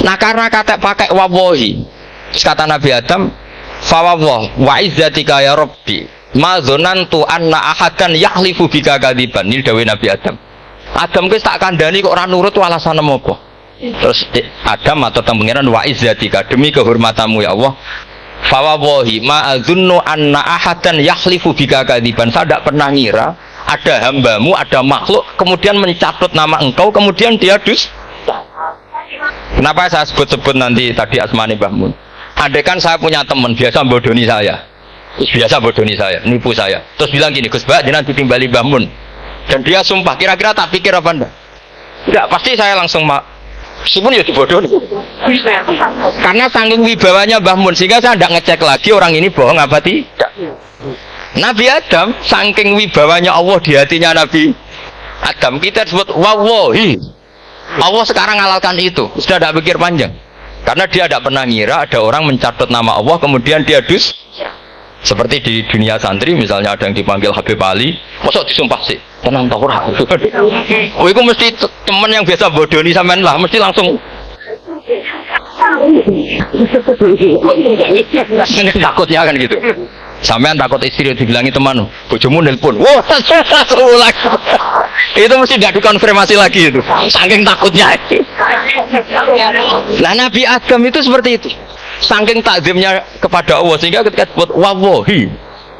[SPEAKER 1] Nah karena kata pakai wawahi, terus kata Nabi Adam, fawawah wa izzatika ya Rabbi ma dzanantu anna ahadan yahlifu bika kadiban. Ini dawuh Nabi Adam. Adam wis tak kandhani kok ora nurut alasan apa? Terus Adam atau pengiran wa izzatika, demi kehormatanmu ya Allah, fawawahi ma adzunnu anna ahadan yahlifu bika kadiban. Saya tidak pernah ngira ada hambamu, ada makhluk kemudian mencatut nama engkau kemudian dia dusta. Kenapa saya sebut-sebut nanti tadi asmani Mbah Mun? Andai kan saya punya teman biasa bodoni saya, nipu saya, terus bilang gini, Gus Mbak jangan ditimbali Mbah Mun, dan dia sumpah, kira-kira tak pikir apa anda? Tidak, pasti saya langsung meskipun ya dibodoni karena saking wibawanya Mbah Mun, sehingga saya tidak ngecek lagi orang ini bohong apa tidak. Nabi Adam saking wibawanya Allah di hatinya Nabi Adam, kita disebut wawahi. Allah sekarang halalkan itu, sudah tidak pikir panjang, karena dia tidak pernah ngira ada orang mencatat nama Allah kemudian dia dus. Seperti di dunia santri misalnya ada yang dipanggil Habib Ali, masuk disumpah sih tenang tau ora. Oh itu mesti teman yang biasa bodoni sampean lah, mesti langsung takutnya kan gitu. Sampean takut istri dibilangi teman, bojomu nelpon. Wah, itu mesti tidak dikonfirmasi lagi itu. Saking takutnya. Nah, Nabi Adam itu seperti itu. Saking takzimnya kepada Allah sehingga ketika disebut wawahi.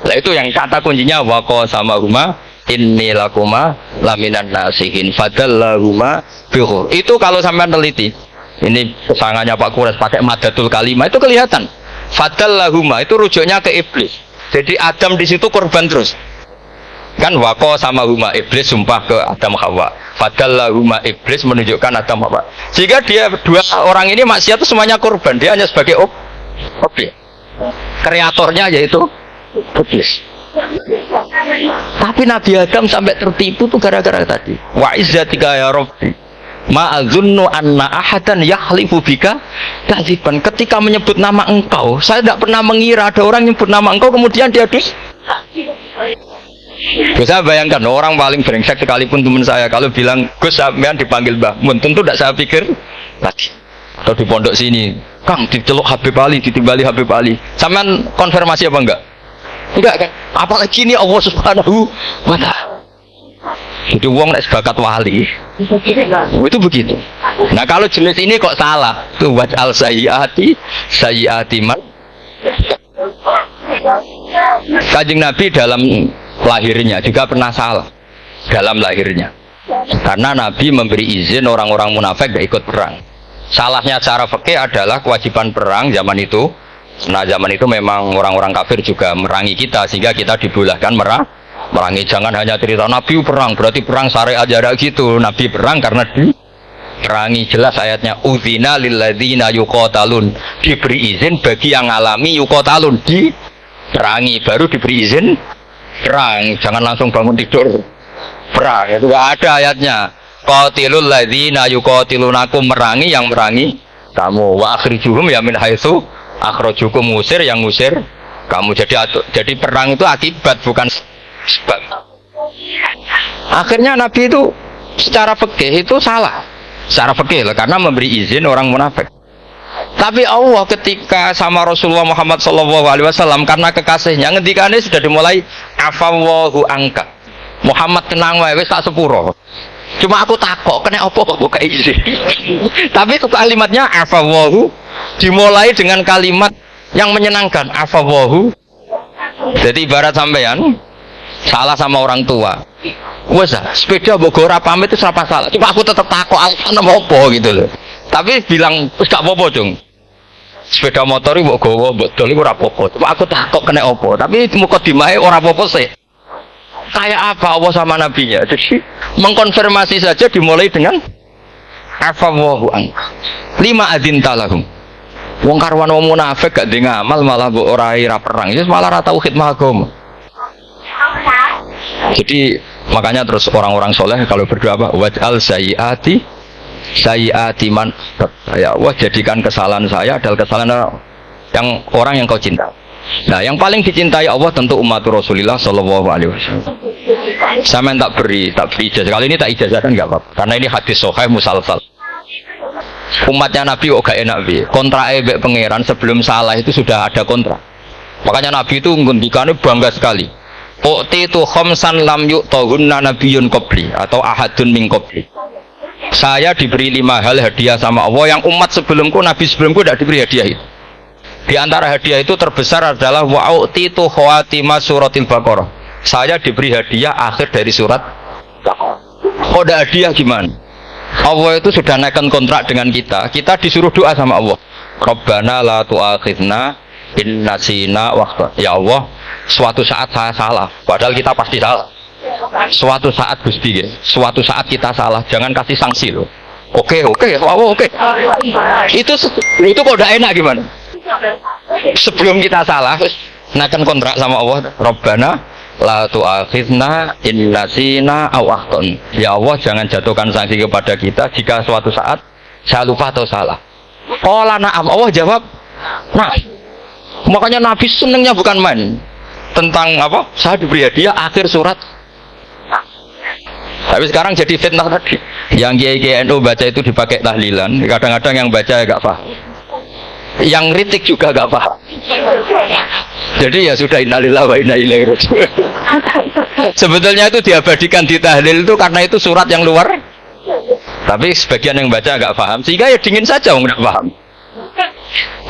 [SPEAKER 1] Nah, itu yang kata kuncinya waqo sama huma inni lakuma laminan nasihin fadallahuma bihu. Itu kalau sampean teliti. Ini kesangannya Pak Kures pakai madatul kalimah itu kelihatan. Fadallahuma itu rujuknya ke iblis. Jadi Adam di situ korban terus. Kan waqo sama huma iblis sumpah ke Adam Hawa. Fadallahuma iblis menunjukkan Adam Hawa. Jika dia dua orang ini maksiat itu semuanya korban, dia hanya sebagai objek. Kreatornya yaitu iblis. Tapi Nabi Adam sampai tertipu tuh gara-gara tadi. Wa izzatika ya Rabbi Ma'adzunnu anna ahadan yahlifu bika kadziban. Ketika menyebut nama engkau, saya tidak pernah mengira ada orang nyebut nama engkau kemudian dia dus. Saya bayangkan orang paling brengsek sekalipun teman saya kalau bilang Gus sampean dipanggil Mbah Mun, tentu tidak saya pikir tadi. Atau di pondok sini, Kang diceluk Habib Ali, ditimbali Habib Ali. Sampean konfirmasi apa enggak? Enggak kan? Apalagi ini Allah Subhanahu wa ta'ala. Itu wong nek sebakat wali. Itu begitu. Nah, kalau jenis ini kok salah? Tuh waj'al sayyiati man. Kanjeng Nabi dalam lahirnya juga pernah salah dalam lahirnya. Karena Nabi memberi izin orang-orang munafik gak ikut perang. Salahnya cara fikih adalah kewajiban perang zaman itu. Nah, zaman itu memang orang-orang kafir juga merangi kita sehingga kita dibolehkan merangi. Jangan hanya cerita Nabi perang berarti perang syariat aja gitu. Nabi perang karena diperangi. Jelas ayatnya udzina lilladzina yuqatalun, diberi izin bagi yang alami yuqatalun, diperangi baru diberi izin perang. Jangan langsung bangun tidur perang, itu enggak ada ayatnya. Qatilul ladzina yuqatilunakum, merangi yang merangi kamu, wa akhrijuhum ya min haitsu akhrajukum, ngusir yang ngusir kamu. Jadi perang itu akibat bukan sebab. Akhirnya Nabi itu secara fikih itu salah. Secara fikih lah, karena memberi izin orang munafik. Tapi Allah ketika sama Rasulullah Muhammad SAW karena kekasihnya ngendikane sudah dimulai afawwahu angka. Muhammad tenang wae wis tak sepuro. Cuma aku takok kena apa kok buka izin. Tapi itu kalimatnya afawwahu dimulai dengan kalimat yang menyenangkan, afawwahu. Jadi ibarat sampean salah sama orang tua. Wes sepeda mbok ora pamit itu ora salah. Cuma aku tetap takok alasan apa gitu loh. Tapi bilang wis gak apa-apa, Jung. Sepeda motor iki mbok gowo, mbok dol iku ora apa-apa. Cuma aku takok kena apa. Tapi mukadimahe ora apa-apa sih. Kayak apa Allah sama nabinya? Jadi mengkonfirmasi saja dimulai dengan afawwahu an. Lima adzinta lahum. Wong karwan wong munafik gak ndek ngamal malah mbok ora ira perang. Itu malah ora tau khidmah agama. Jadi makanya terus orang-orang soleh kalau berdoa apa? Waj'al sayyiati man. Ya Allah, jadikan kesalahan saya adalah kesalahan yang orang yang kau cinta. Nah, yang paling dicintai Allah tentu umat Rasulullah Shallallahu Alaihi Wasallam. Saya tak beri ijazah. Kali ini tak ijazah kan nggak apa-apa. Karena ini hadis sahih musalsal. Umatnya Nabi kok gak enak bi. Kontrak ebek pangeran sebelum salah itu sudah ada kontrak. Makanya Nabi itu ngendikannya bangga sekali. U'titu khamsan lam yu'tahunna nabiyyun qabli atau ahadun min qabli. Saya diberi 5 hal hadiah sama Allah yang umat sebelumku, Nabi sebelumku tidak diberi hadiah itu. Di antara hadiah itu terbesar adalah wa'utitu khawatimah suratil Baqarah. Saya diberi hadiah akhir dari surat Baqarah. Kok ada hadiah gimana? Allah itu sudah naikkan kontrak dengan kita. Kita disuruh doa sama Allah. Rabbana la tu'akhidna in nasina wa ya Allah, suatu saat saya salah. Padahal kita pasti salah. Suatu saat Gusti, suatu saat kita salah. Jangan kasih sanksi loh. Oke. Itu kok udah enak gimana? Sebelum kita salah, naikkan kontrak sama Allah. Rabbana la tu'akhidna in nasina aw akhtana. Ya Allah, jangan jatuhkan sanksi kepada kita jika suatu saat saya lupa atau salah. Qala na'am, Allah jawab nah. Makanya Nabi senengnya bukan main tentang apa? Saya diberi hadiah akhir surat. Tapi sekarang jadi fitnah tadi. Yang Kiai NU baca itu dipakai tahlilan. Kadang-kadang yang baca agak paham. Yang kritik juga agak paham. Jadi ya sudah innalillahi wa inna ilaihi raji'un. Sebetulnya itu diabadikan di tahlil itu karena itu surat yang luar. Tapi sebagian yang baca agak paham. Sehingga ya dingin saja wong enggak paham.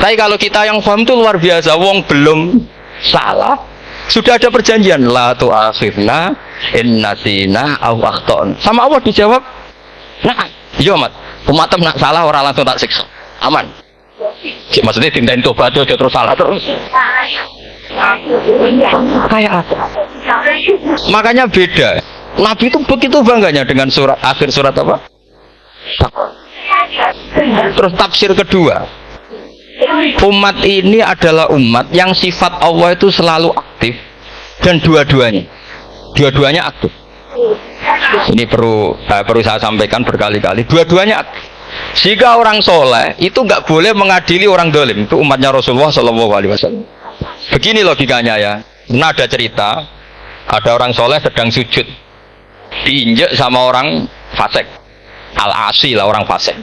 [SPEAKER 1] Tapi kalau kita yang paham itu luar biasa. Wong belum salah. Sudah ada perjanjian la tu'akhidna in nasina aw akhtana. Sama Allah dijawab, "Nah, iya Mat. Umat nak salah orang langsung tak siksa. Aman." Maksudnya tindain tobat aja terus salah terus. Kayak apa? Makanya beda. Nabi itu begitu bangganya dengan surat akhir surat apa? Terus tafsir kedua. Umat ini adalah umat yang sifat Allah itu selalu aktif dan dua-duanya aktif. Ini perlu saya sampaikan berkali-kali. Dua-duanya. Jika orang soleh itu nggak boleh mengadili orang dolim. Itu umatnya Rasulullah Shallallahu Alaihi Wasallam. Begini logikanya ya. Nah ada cerita, ada orang soleh sedang sujud, diinjek sama orang fasik, al-asi lah orang fasik.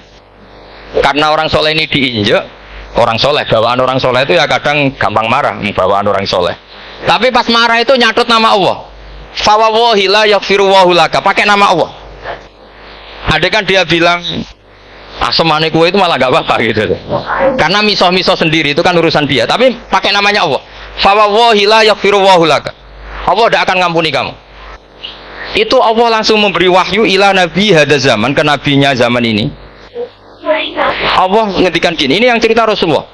[SPEAKER 1] Karena orang soleh ini diinjek, orang soleh, bawaan orang soleh itu ya kadang gampang marah, bawaan orang soleh. Tapi pas marah itu nyatut nama Allah. Fawawahi la yaghfirullahu laka, pakai nama Allah. Ada kan dia bilang, asemane kue itu malah gak apa-apa gitu. Karena misoh-misoh sendiri itu kan urusan dia. Tapi pakai namanya Allah. Fawawahi la yaghfirullahu laka. Allah tidak akan ngampuni kamu. Itu Allah langsung memberi wahyu ila nabi hada zaman, ke nabinya zaman ini. Allah ngendikan gini, ini yang cerita Rasulullah.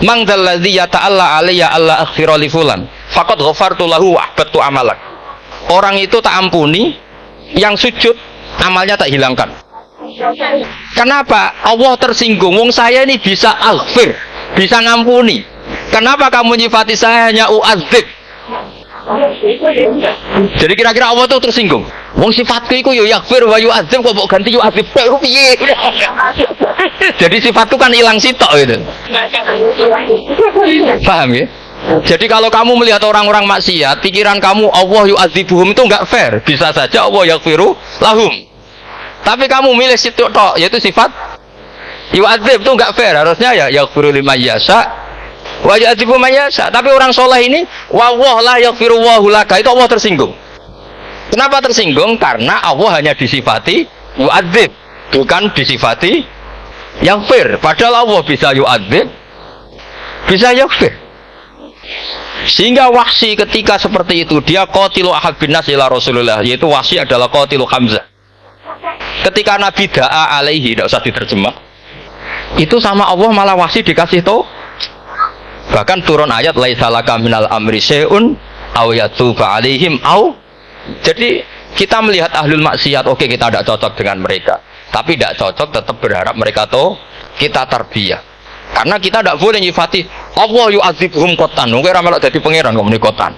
[SPEAKER 1] Man dzalladzi yata'alla alayya alla aghfira li fulan faqad ghafartu lahu wa ahbattu amalak. Orang itu tak ampuni, yang sujud amalnya tak hilangkan. Kenapa? Allah tersinggung. Wong saya ini bisa aghfir, bisa ngampuni. Kenapa kamu nyifati saya hanya u'adzib? Jadi kira-kira Allah itu tersinggung. Wong sifatku itu yo yaghfir wa yu'adzib, kok ganti yu'adzib piye? Jadi sifatku kan hilang sitok gitu. Paham ya? Jadi kalau kamu melihat orang-orang maksiat, pikiran kamu Allah yu'adzibuhum itu enggak fair. Bisa saja Allah yaghfiru lahum. Tapi kamu milih situ tok, yaitu sifat yu'adzib itu enggak fair. Harusnya ya yaghfiru liman yasha wa yu'adzibu man yasha. Tapi orang soleh ini wallahu la yaghfiru wallahu laka, itu Allah tersinggung. Kenapa tersinggung? Karena Allah hanya disifati yu'adzib, bukan disifati yaghfir. Padahal Allah bisa yu'adzib, bisa yaghfir. Sehingga Wahsy ketika seperti itu, dia qatilu ahabbin nas ila Rasulullah, yaitu Wahsy adalah qatilu Hamzah. Ketika Nabi da'a alaihi, tidak usah diterjemah, itu sama Allah malah Wahsy dikasih tahu. Bahkan turun ayat laisa laka minal amri syai'un aw yatuba alaihim aw. Jadi kita melihat ahlul maksiat, oke, kita tidak cocok dengan mereka, tapi tidak cocok tetap berharap mereka tahu kita tarbiyah. Karena kita tidak boleh nyifati Allah yu'adzibuhum qotan. Mungkin ramelok jadi pangeran kok muni qotan.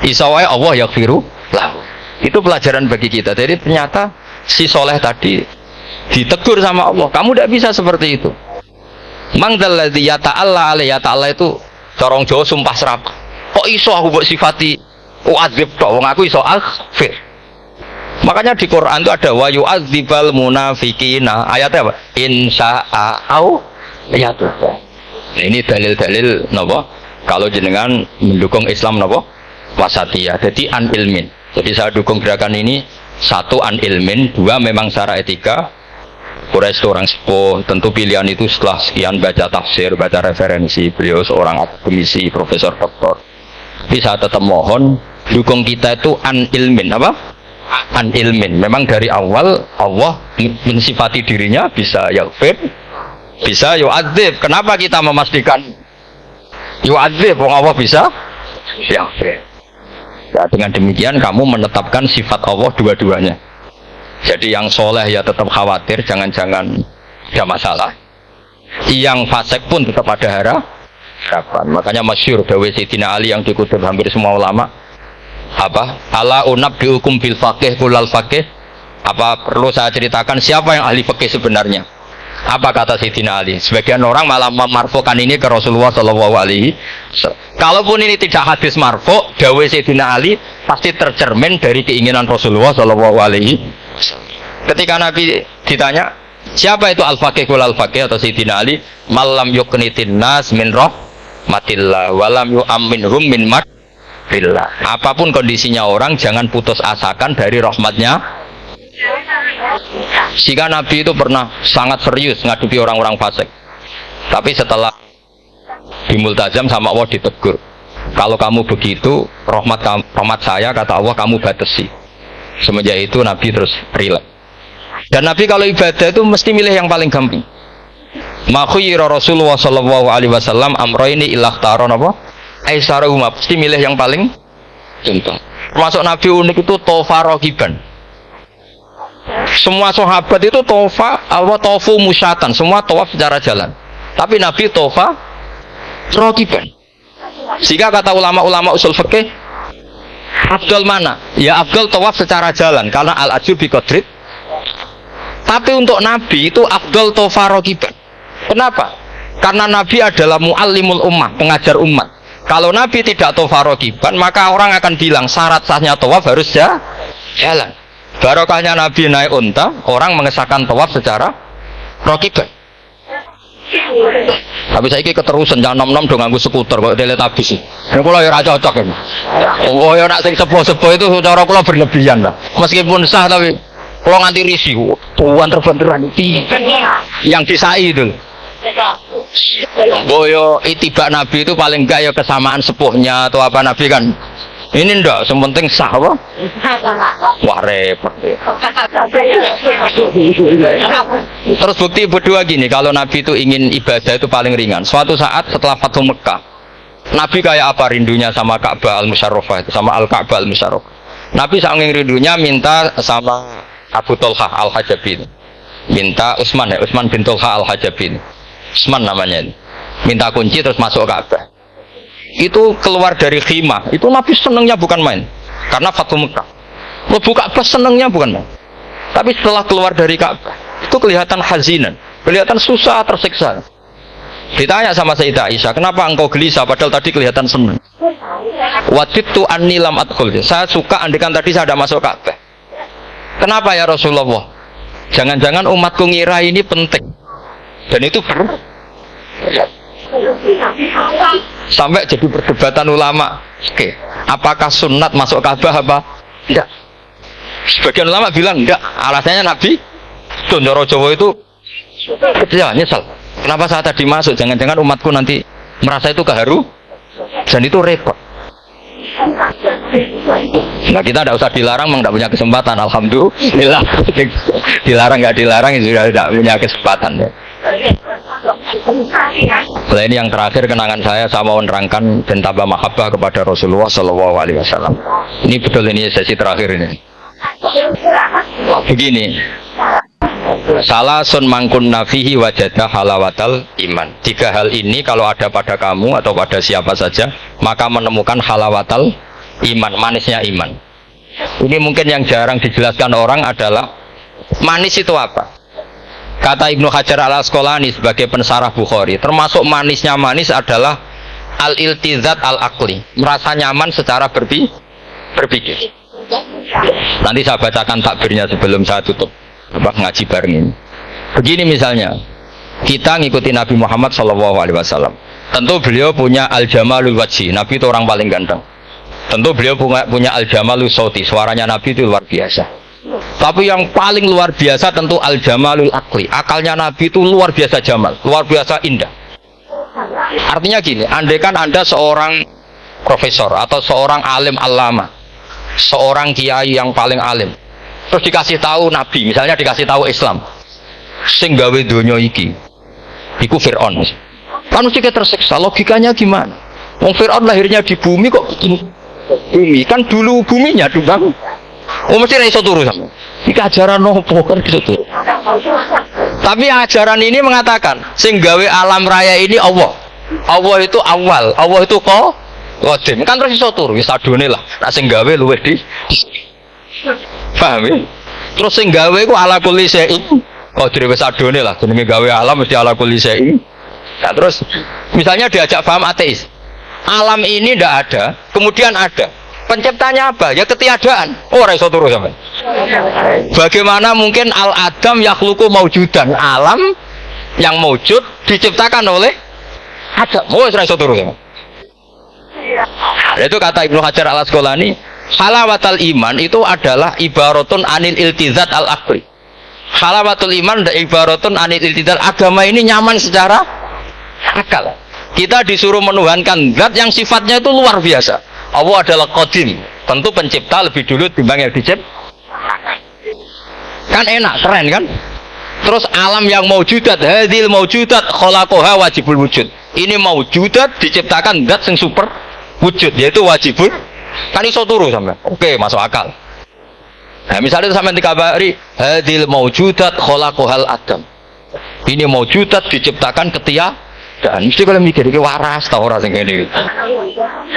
[SPEAKER 1] Isa wae Allah yaghfiru lah. Itu pelajaran bagi kita. Jadi ternyata si soleh tadi ditegur sama Allah. Kamu tidak bisa seperti itu. Mang dzalladzi yata'alla alayya, ta'ala itu corong Jawa sumpah serapah. Kok iso aku mbok sifati u'adzib tok, wong aku iso aghfir. Makanya di Quran itu ada wa yu'adzibal munafiqina. Ayatnya apa? Insya'a au ya tuh. Ini dalil-dalil napa? Kalau jenengan mendukung Islam napa? Wasatiyah. Jadi an ilmin. Jadi saya dukung gerakan ini, satu an ilmin, dua memang secara etika. Quraisy orang sepuh, tentu pilihan itu setelah sekian baca tafsir, baca referensi, beliau seorang akademisi, profesor doktor. Tapi saya tetap mohon dukung kita itu an ilmin, apa? An ilmin. Memang dari awal Allah mensifati dirinya bisa yaghfir, bisa yu'adzib. Kenapa kita memastikan yu'adzib? Wong Allah bisa yaghfir. Ya, dengan demikian kamu menetapkan sifat Allah dua-duanya. Jadi yang soleh ya tetap khawatir, jangan-jangan ada masalah. Yang fasik pun tetap ada harapan. Makanya masyhur dawuh Sayyidina Ali yang dikutip hampir semua ulama, apa? Ala unabbiukum bil faqih kulal faqih. Apa perlu saya ceritakan siapa yang ahli fikih sebenarnya? Apa kata Sayyidina Ali? Sebagian orang malah memarfukan ini ke Rasulullah Shallallahu Alaihi Wasallam. Kalaupun ini tidak hadis marfu, dawuh Sayyidina Ali pasti tercermin dari keinginan Rasulullah Shallallahu Alaihi Wasallam. Ketika Nabi ditanya, siapa itu al-faqih wal al-faqih, atau Sayyidina Ali, malam yuknitin nas min rahmatillah walam yu'amminhum min makrillah. Apapun kondisinya orang, jangan putus asakan dari rahmatnya. Jika Nabi itu pernah sangat serius ngadepi orang-orang fasik, tapi setelah dimultazam sama Allah ditegur, kalau kamu begitu rahmat saya, kata Allah, kamu batasi. Semenjak itu Nabi terus relax. Dan Nabi kalau ibadah itu mesti milih yang paling gampang. Ma khuyira Rasulullah sallallahu alaihi wasallam amroini ilah taron apa? Aisarahuma, mesti milih yang paling contoh. Termasuk Nabi unik itu tofa rohiban. Semua sahabat itu tofu musyatan, semua tawaf secara jalan. Tapi Nabi tofa rohiban. Sehingga kata ulama-ulama usul fikih, Afdal mana? Ya afdal tawaf secara jalan karena al-ajur bi qadrit. Tapi untuk Nabi itu afdal tawaf rakiban. Kenapa? Karena Nabi adalah muallimul ummah, pengajar umat. Kalau Nabi tidak tawaf rakiban, maka orang akan bilang syarat sahnya tawaf harus jalan. Barokahnya Nabi naik unta, orang mengesahkan tawaf secara rakiban. Tapi saya ini keterusan jangan nom-nom dong nganggo skuter kok teletabis. Ini kula ya ora cocok ini. Oh ya nak sing sepo-sepo itu cara kula berlebihan lah. Meskipun sah tapi kula nganti risih. Tuan terbenturan iki. Yang disai itu. Boyo itibak Nabi itu paling enggak ya kesamaan sepuhnya atau apa Nabi kan. Ini ndak, sementing sah apa? Wah repot. Terus bukti berdua gini, kalau Nabi itu ingin ibadah itu paling ringan. Suatu saat setelah Fathu Mekah, Nabi kayak apa rindunya sama Ka'bah al-Musyarrafah itu, sama Al-Ka'bah al-Musyarrafah. Nabi saking rindunya minta sama Abu Tolha al-Hajabi, minta Utsman bin Tolha al-Hajabi, Utsman namanya ini. Minta kunci terus masuk Ka'bah. Itu keluar dari khimah, itu Nabi senengnya bukan main karena Fathu Mekah. Lebu Ka'bah senengnya bukan main. Tapi setelah keluar dari Ka'bah itu kelihatan hazinan, kelihatan susah, tersiksa. Ditanya sama Sayyidah Aisyah, kenapa engkau gelisah padahal tadi kelihatan senang? Wadidtu anni lam adkhul. Saya suka andikan tadi saya ada masuk Ka'bah. Kenapa ya Rasulullah? Jangan-jangan umatku ngira ini penting. Dan itu sampai jadi perdebatan ulama. Oke, apakah sunat masuk Ka'bah apa tidak? Sebagian ulama bilang enggak. Alasannya Nabi Condoro Jawa itu kecewa, nyesal. Kenapa saya tadi masuk? Jangan-jangan umatku nanti merasa itu keharu dan itu repot. Nah kita tidak usah dilarang, memang tidak punya kesempatan. Alhamdulillah. Dilarang nggak dilarang itu sudah tidak punya kesempatan ya. Setelah ini yang terakhir kenangan saya mau menerangkan dan tambah mahabbah kepada Rasulullah Shallallahu Alaihi Wasallam. Ini betul, ini sesi terakhir ini. Begini, salah sun mangkun nafihi wajadah halawatal iman. Tiga hal ini kalau ada pada kamu atau pada siapa saja, maka menemukan halawatal iman, manisnya iman. Ini mungkin yang jarang dijelaskan orang adalah manis itu apa? Kata Ibnu Hajar al-Asqalani sebagai pensarah Bukhari, termasuk manisnya manis adalah al-iltizat al-aqli, merasa nyaman secara berpikir. Nanti saya bacakan takbirnya sebelum saya tutup ngaji bareng ini. Begini misalnya, kita ngikuti Nabi Muhammad SAW. Tentu beliau punya al-jamalul wajhi, Nabi itu orang paling ganteng. Tentu beliau punya al-jamalul sauti, suaranya Nabi itu luar biasa. Tapi yang paling luar biasa tentu al-jamalul akli. Akalnya Nabi itu luar biasa jamal, luar biasa indah. Artinya gini, andaikan Anda seorang profesor atau seorang alim alama, seorang kiai yang paling alim, terus dikasih tahu Nabi, misalnya dikasih tahu Islam, sing gawe donya iki, iku Fir'aun. Kan mesti tersiksa, logikanya gimana? Wong Fir'aun lahirnya di bumi kok begini? Bumi kan dulu buminya dibangun. Oh mesti iso turu sama. Iki ajaran nopo kan iso turu. Tapi ajaran ini mengatakan sing gawe alam raya ini Allah. Allah itu awal, Allah itu qadim. Kan terus iso turu wis adone lah. Nek sing gawe luwih di. Paham ya? Terus sing gawe iku ala kulli syai'in qadir wis adone lah. Jenenge gawe alam mesti ala kulli syai'in. Nah terus misalnya diajak paham ateis. Alam ini ndak ada, kemudian ada. Penciptanya apa? Ya ketiadaan. Oh, ora iso turu sampean. Bagaimana mungkin al-adam yakhluqu maujudan? Alam yang maujud diciptakan oleh Adam. Oh, ora iso turu sampean. Itu kata Ibnu Hajar al-Asqalani, halawatul iman itu adalah ibaratun anil iltizat al-aqli. Halawatul iman dan ibaratun anil iltizat, agama ini nyaman secara akal. Kita disuruh menuhankan zat yang sifatnya itu luar biasa. Allah adalah qadim, tentu pencipta lebih dulu dibanding yang dicipta. Kan enak, keren kan? Terus alam yang maujudat, hadil maujudat khalaqaha wajibul wujud. Ini maujudat diciptakan zat yang super wujud, yaitu wajibul. Kan iso turu sampean. Oke, masuk akal. Nah, misalnya sampean dikabari hadil maujudat khalaqahal adam. Ini maujudat diciptakan dan mesti kalau mikir ini waras tau orang yang ini.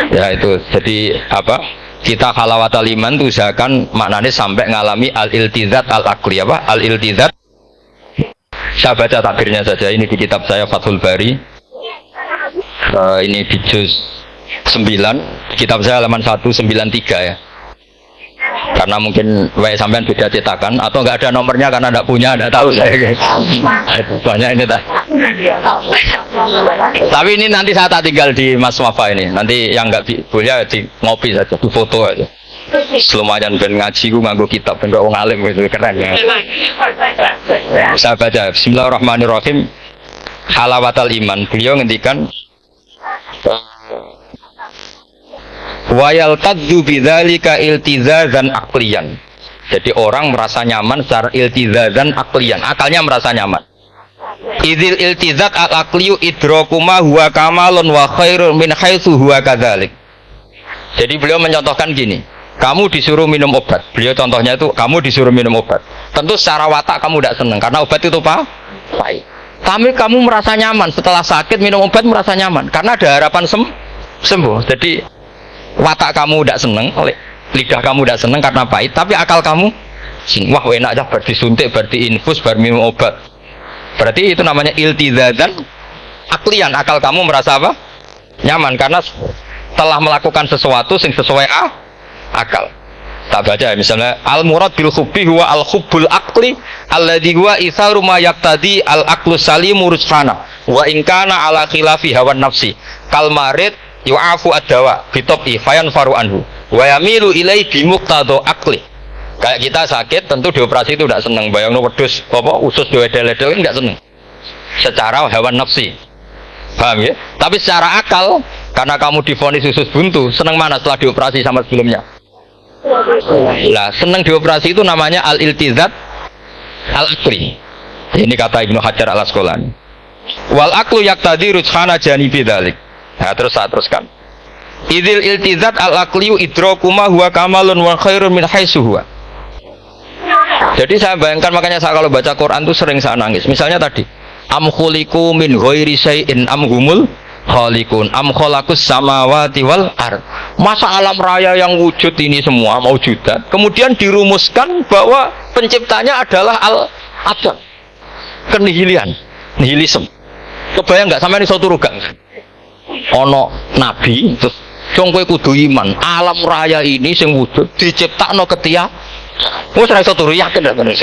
[SPEAKER 1] Ya itu jadi apa? kita halawatul iman tuh usahakan maknanya sampai ngalami al-iltizat al-aqli apa? Al-iltizat. Saya baca takbirnya saja, ini di kitab saya Fathul Bari. Ini di juz 9, kitab saya halaman 193 ya. Karena mungkin sampean beda cetakan atau nggak ada nomornya karena nggak punya, nggak tahu saya. Banyak ini tak. Tapi ini nanti saya tak tinggal di Mas Wafa ini. Nanti yang nggak boleh di ngopi saja, di foto aja. Lumayan ben ngaji ku nganggo kitab ben wong alim gitu keren ya. Saya baca Bismillahirrahmanirrahim. Halawatul iman. Beliau ngendikan wa yaltadzu bidzalika iltizazan aqliyan. Jadi orang merasa nyaman secara iltizazan aqliyan, akalnya merasa nyaman. Idzil iltizat al-aqliyu idrakuma huwa kamalun wa khairun min haitsu huwa kadzalik. Jadi beliau mencontohkan gini, kamu disuruh minum obat. Beliau contohnya itu kamu disuruh minum obat. Tentu secara watak kamu tidak senang karena obat itu pahit. Tapi kamu merasa nyaman setelah sakit minum obat merasa nyaman karena ada harapan sembuh. Jadi watak kamu tidak seneng, lidah kamu tidak seneng karena pahit, tapi akal kamu, wah enak aja, berarti disuntik, berarti infus, berarti minum obat. Berarti itu namanya iltizazan aklian, akal kamu merasa apa? Nyaman karena telah melakukan sesuatu yang sesuai akal. Tak baca ya, misalnya al-murad bil hubbi huwa al-hubbul aqli alladhi huwa itharu ma yaqtadi al-aqlu salimu rujhana wa in kana ala khilafi hawan nafsi kal marid yu'afu ad-dawa bitobi fayan faru anhu wa yamilu ilai bimuqtado akli. Kayak kita sakit tentu dioperasi itu tidak senang, bayangno wedhus apa usus dewedel-edel enggak senang secara hawan nafsi, paham ya? Tapi secara akal karena kamu divonis usus buntu, senang mana setelah dioperasi sama sebelumnya? Lah senang dioperasi itu namanya al-iltizat al-aqli. Ini kata Ibnu Hajar al-Asqalani. Wal aqlu yaqtadi rujhana janibi dzalik. Nah, terus saya teruskan. Idzil iltizat al-aqliyu idrakuma huwa kamalun wa khairun min haitsu huwa. Jadi saya bayangkan, makanya saya kalau baca Quran itu sering saya nangis. Misalnya tadi, am khuliqu min ghairi syai'in am humul khaliqun am khalaqus samawati wal ard. Masa alam raya yang wujud ini semua maujudat kemudian dirumuskan bahwa penciptanya adalah al-adam. Kenihilian, nihilisme. Kebayang enggak sampeyan iso turu gak? Ono nabi terus jong kowe kudu iman alam raya ini sing wujud diciptakno ketia wis ora iso turu yakin ndak bener.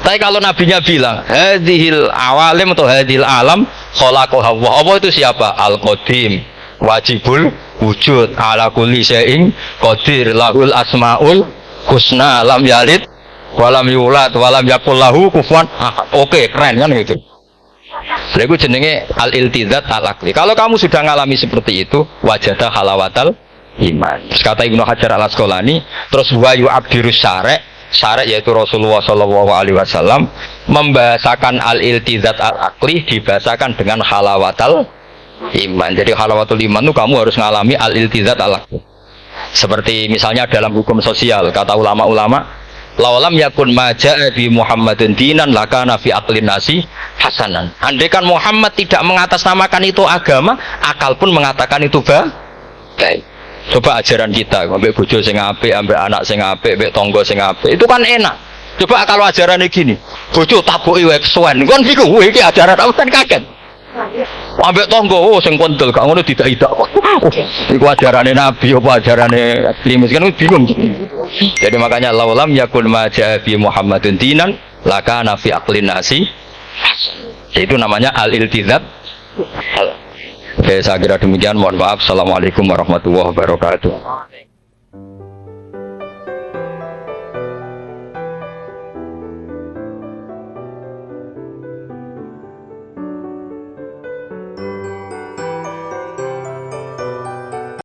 [SPEAKER 1] Tapi kalau nabinya bilang hadhil awalim atau hadhil alam khalaqaha Allah, apa itu siapa? Al-Qadim wajibul wujud ala kulli syai'in qadir lahul asmaul husna lam yalid walam yulad walam yakul lahu kufuwan ahad. Oke, keren kan gitu. Lalu jenenge al-iltizat al-aqli. Kalau kamu sudah ngalami seperti itu, wajadah halawatal iman. Terus kata Ibnu Hajar al-Asqalani, terus wa yu'abdirus syara' yaitu Rasulullah sallallahu alaihi wasallam membahasakan al-iltizat al-aqli dibahasakan dengan halawatal iman. Jadi halawatul iman itu kamu harus ngalami al-iltizat al-aqli. Seperti misalnya dalam hukum sosial, kata ulama-ulama, laulam yakun maja'a bi Muhammadin dinan lakana fi aqlin nasi hasanan. Andai kan Muhammad tidak mengatasnamakan itu agama, akal pun mengatakan itu baik. Coba ajaran kita, ambek bojo sing apik, ambek anak sing apik, ambek tangga sing apik. Itu kan enak. Coba kalau ajarannya gini, bojo taboki wae kesuwen. Kon bingung, iki ajaran apa kan kaget. Ambek tangga sing kondel gak ngono tidak kok. Iku ajarane Nabi apa ajarane Limis kan bingung. Jadi makanya laulam yakun maja'a bi Muhammadin dinan lakana fi aqlin nasi. Itu namanya al-iltizat. Oke, saya kira demikian. Mohon maaf. Assalamualaikum warahmatullahi wabarakatuh.